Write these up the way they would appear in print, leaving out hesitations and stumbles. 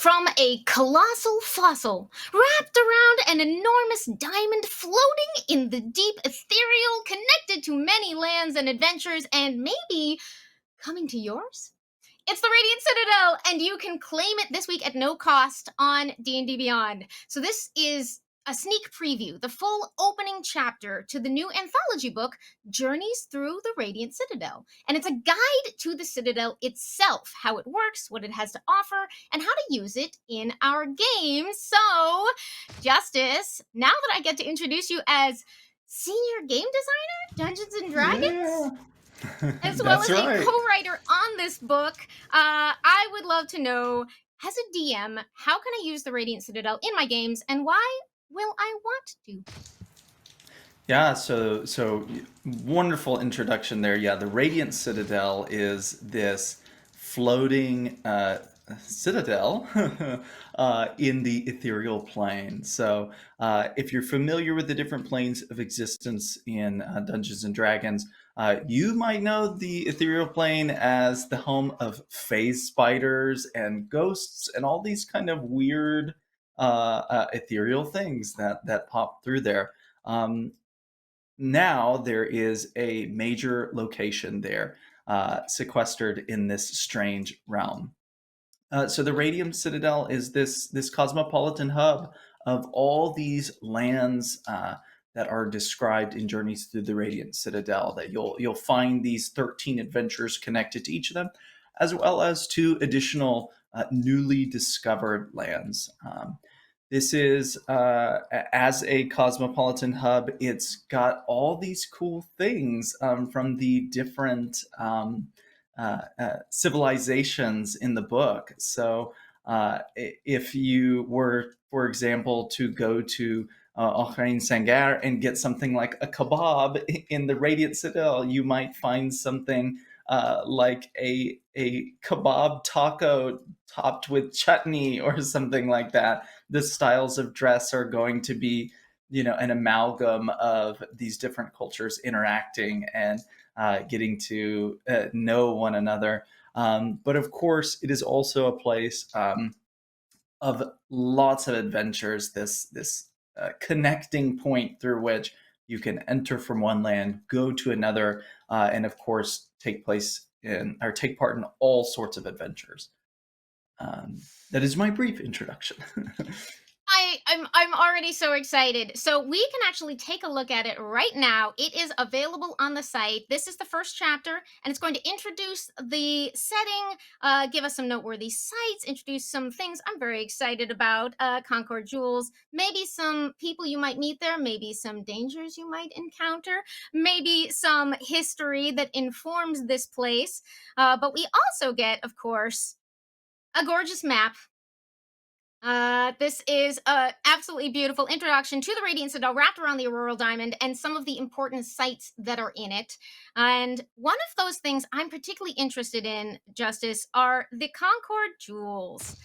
From a colossal fossil wrapped around an enormous diamond floating in the deep ethereal, connected to many lands and adventures, and maybe coming to yours? It's the Radiant Citadel, and you can claim it this week at no cost on D&D Beyond. So this is a sneak preview, the full opening chapter to the new anthology book, Journeys Through the Radiant Citadel. And it's a guide to the Citadel itself, how it works, what it has to offer, and how to use it in our game. So, Justice, now that I get to introduce you as Senior Game Designer, Dungeons and Dragons, as well as a co-writer on this book, I would love to know, as a DM, how can I use the Radiant Citadel in my games, and why will I want to? Yeah, so wonderful introduction there. Yeah, the Radiant Citadel is this floating citadel in the ethereal plane. So if you're familiar with the different planes of existence in Dungeons and Dragons, you might know the ethereal plane as the home of phase spiders and ghosts and all these kind of weird ethereal things that pop through there. Now there is a major location there, sequestered in this strange realm. So the Radiant Citadel is this cosmopolitan hub of all these lands that are described in Journeys Through the Radiant Citadel. That you'll find these 13 adventures connected to each of them, as well as 2 additional newly discovered lands. This is, as a cosmopolitan hub, it's got all these cool things from the different civilizations in the book. So if you were, for example, to go to Auroral Diamond and get something like a kebab in the Radiant Citadel, you might find something like a kebab taco topped with chutney or something like that. The styles of dress are going to be, an amalgam of these different cultures interacting and getting to know one another. But of course, it is also a place of lots of adventures. This connecting point through which you can enter from one land, go to another, and of course take part in all sorts of adventures. That is my brief introduction. I'm already so excited. So we can actually take a look at it right now. It is available on the site. This is the first chapter, and it's going to introduce the setting, give us some noteworthy sites, introduce some things I'm very excited about, Concord Jewels, maybe some people you might meet there, maybe some dangers you might encounter, maybe some history that informs this place. But we also get, of course, a gorgeous map. This is a absolutely beautiful introduction to the Radiant Citadel wrapped around the Auroral Diamond and some of the important sites that are in it. And one of those things I'm particularly interested in, Justice, are the Concord Jewels.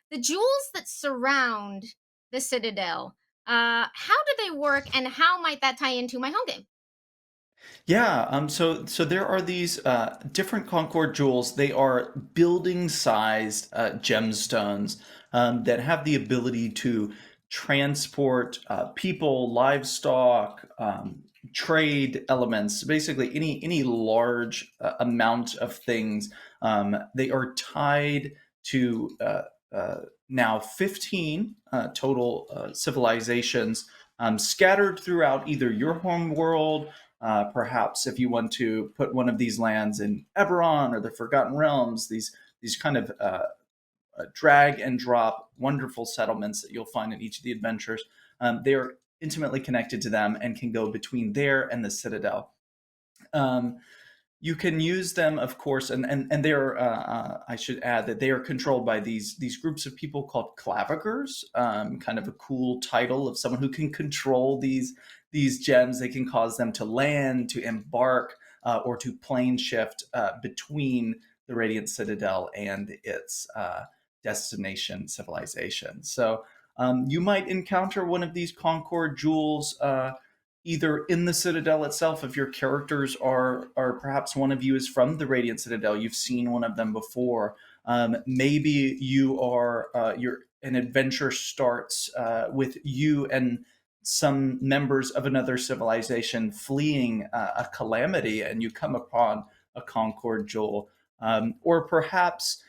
The jewels that surround the Citadel. How do they work, and how might that tie into my home game? Yeah, so there are these different Concord jewels. They are building-sized gemstones that have the ability to transport people, livestock, trade elements, basically any large amount of things. They are tied to now 15 total civilizations scattered throughout either your home world. Perhaps if you want to put one of these lands in Eberron or the Forgotten Realms, these kind of drag and drop wonderful settlements that you'll find in each of the adventures, they are intimately connected to them and can go between there and the Citadel. You can use them, of course, and they're. I should add that they are controlled by these groups of people called clavigers. Kind of a cool title of someone who can control these gems. They can cause them to land, to embark, or to plane shift between the Radiant Citadel and its destination civilization. So you might encounter one of these Concord Jewels either in the Citadel itself, if your characters are perhaps one of you is from the Radiant Citadel, you've seen one of them before, Maybe you are an adventure starts with you and some members of another civilization fleeing a calamity, and you come upon a Concord Jewel. Or perhaps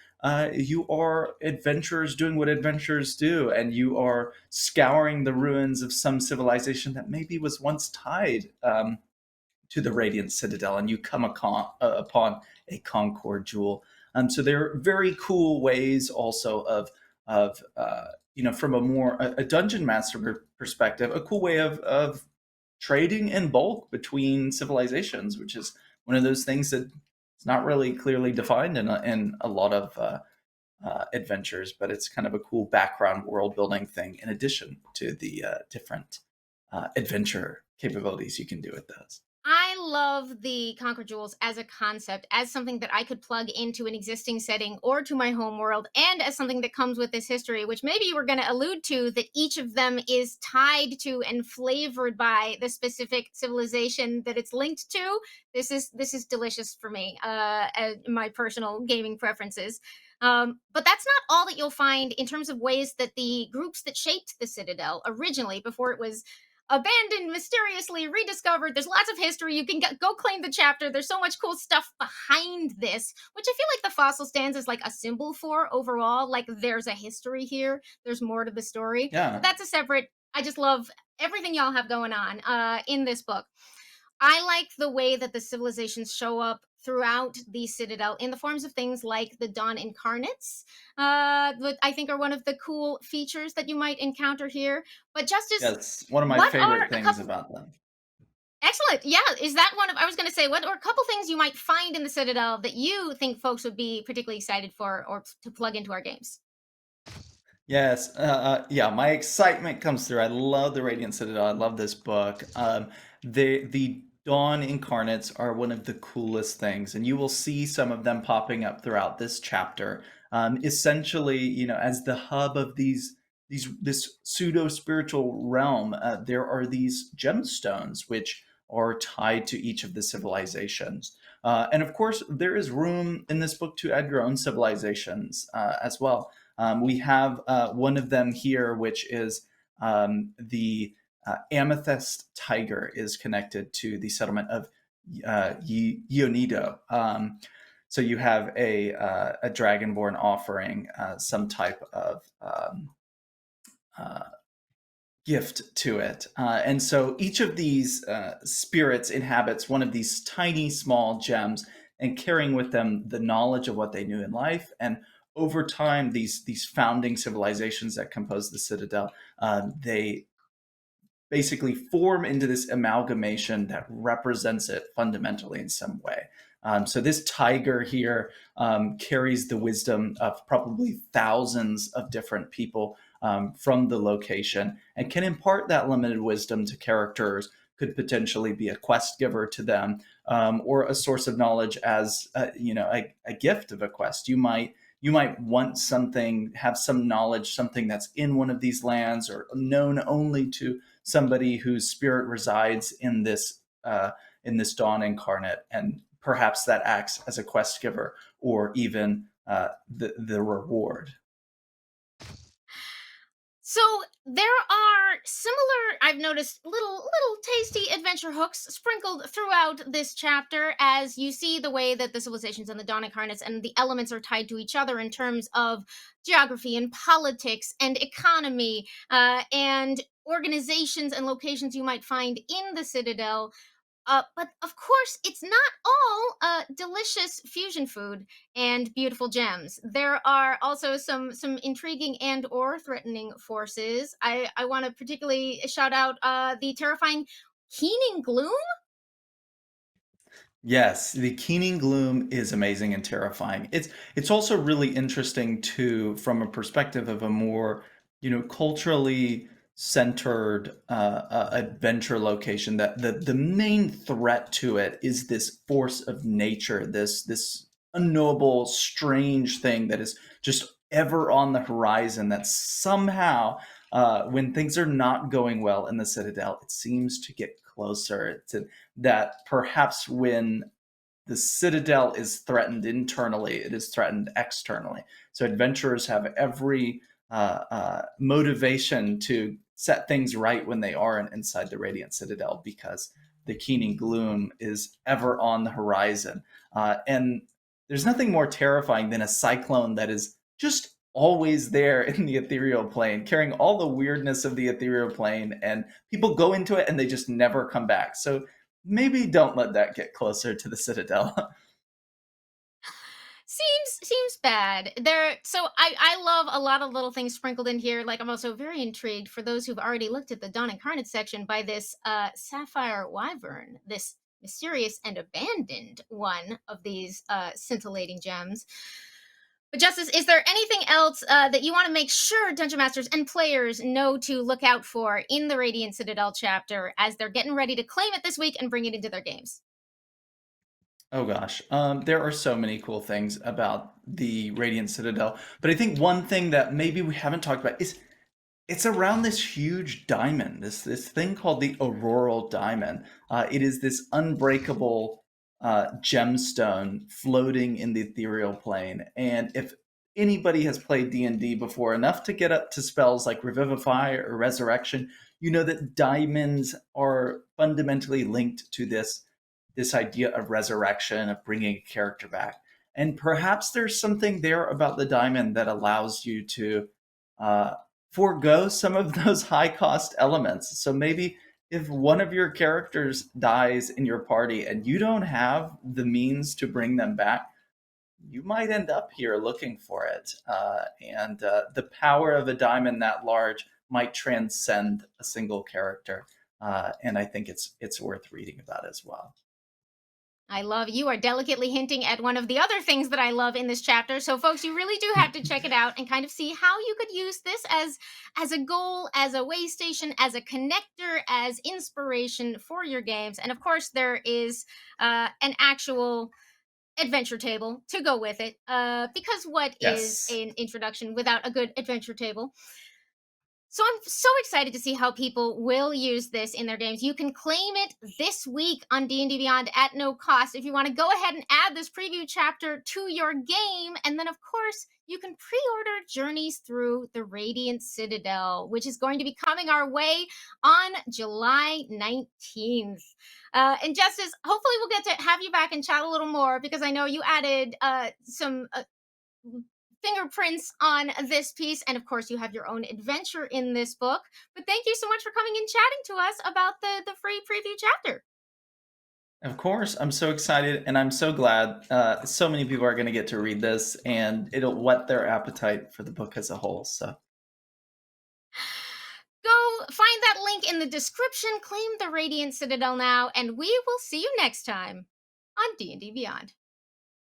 you are adventurers doing what adventurers do, and you are scouring the ruins of some civilization that maybe was once tied to the Radiant Citadel, and you come upon a Concord Jewel. So there are very cool ways also of from a dungeon master perspective, a cool way of trading in bulk between civilizations, which is one of those things that it's not really clearly defined in a lot of adventures, but it's kind of a cool background world building thing in addition to the different adventure capabilities you can do with those. I love the Concord Jewels as a concept, as something that I could plug into an existing setting or to my home world, and as something that comes with this history, which maybe you were going to allude to, that each of them is tied to and flavored by the specific civilization that it's linked to. This is delicious for me, my personal gaming preferences. But that's not all that you'll find in terms of ways that the groups that shaped the Citadel originally, before it was abandoned, mysteriously rediscovered. There's lots of history. You can go claim the chapter. There's so much cool stuff behind this, which I feel like the fossil stands as like a symbol for overall. Like there's a history here. There's more to the story. But Yeah. that's a separate. I just love everything y'all have going on in this book. I like the way that the civilizations show up throughout the Citadel in the forms of things like the Dawn Incarnates, that I think are one of the cool features that you might encounter here. But Justice, That's one of my what are favorite a things couple? about them. Excellent. Yeah, is that one of? I was going to say, what are a couple things you might find in the Citadel that you think folks would be particularly excited for or to plug into our games? Yes, yeah, my excitement comes through. I love the Radiant Citadel. I love this book. The Dawn Incarnates are one of the coolest things, and you will see some of them popping up throughout this chapter. Essentially, as the hub of this pseudo spiritual realm, there are these gemstones which are tied to each of the civilizations. And of course, there is room in this book to add your own civilizations as well. We have one of them here, which is the amethyst tiger is connected to the settlement of Ionido. So you have a dragonborn offering some type of uh, gift to it. And so each of these spirits inhabits one of these tiny, small gems and carrying with them the knowledge of what they knew in life. And over time, these founding civilizations that compose the Citadel, they basically form into this amalgamation that represents it fundamentally in some way. So this tiger here carries the wisdom of probably thousands of different people from the location and can impart that limited wisdom to characters, could potentially be a quest giver to them, or a source of knowledge as a gift of a quest. You might want something, have some knowledge, something that's in one of these lands or known only to somebody whose spirit resides in this Dawn Incarnate, and perhaps that acts as a quest giver or even the reward. So there are similar, I've noticed, little tasty adventure hooks sprinkled throughout this chapter as you see the way that the civilizations and the Dawn Incarnates and the elements are tied to each other in terms of geography and politics and economy, and organizations and locations you might find in the Citadel. But of course, it's not all delicious fusion food and beautiful gems. There are also some intriguing and or threatening forces. I want to particularly shout out the terrifying Keening Gloom. Yes, the keening gloom is amazing and terrifying. It's also really interesting too from a perspective of a more, culturally centered adventure location. That the main threat to it is this force of nature, this unknowable, strange thing that is just ever on the horizon. That somehow, when things are not going well in the Citadel, it seems to get closer to that perhaps when the Citadel is threatened internally, it is threatened externally. So adventurers have every motivation to set things right when they aren't inside the Radiant Citadel, because the keening gloom is ever on the horizon. And there's nothing more terrifying than a cyclone that is just always there in the ethereal plane, carrying all the weirdness of the ethereal plane, and people go into it and they just never come back. So maybe don't let that get closer to the Citadel. Seems bad. I love a lot of little things sprinkled in here. Like I'm also very intrigued for those who've already looked at the Dawn Incarnates section by this sapphire wyvern, this mysterious and abandoned one of these scintillating gems. But Justice, is there anything else that you want to make sure Dungeon Masters and players know to look out for in the Radiant Citadel chapter as they're getting ready to claim it this week and bring it into their games? Oh gosh, there are so many cool things about the Radiant Citadel, but I think one thing that maybe we haven't talked about is it's around this huge diamond, this thing called the Auroral Diamond. It is this unbreakable gemstone floating in the ethereal plane, and if anybody has played D&D before enough to get up to spells like Revivify or Resurrection, you know that diamonds are fundamentally linked to this idea of resurrection, of bringing a character back. And perhaps there's something there about the diamond that allows you to uh, forego some of those high cost elements. So maybe if one of your characters dies in your party and you don't have the means to bring them back, you might end up here looking for it. And the power of a diamond that large might transcend a single character. And I think it's worth reading about as well. I love you are delicately hinting at one of the other things that I love in this chapter. So folks, you really do have to check it out and kind of see how you could use this as a goal, as a way station, as a connector, as inspiration for your games. And of course, there is an actual adventure table to go with it. Because what is Yes. an introduction without a good adventure table? So I'm so excited to see how people will use this in their games. You can claim it this week on D&D Beyond at no cost. If you want to go ahead and add this preview chapter to your game, and then of course you can pre-order Journeys Through the Radiant Citadel, which is going to be coming our way on July 19th. And Justice, hopefully we'll get to have you back and chat a little more because I know you added some fingerprints on this piece. And of course, you have your own adventure in this book. But thank you so much for coming and chatting to us about the free preview chapter. Of course, I'm so excited and I'm so glad so many people are going to get to read this and it'll whet their appetite for the book as a whole. So, Go find that link in the description, claim the Radiant Citadel now, and we will see you next time on D&D Beyond.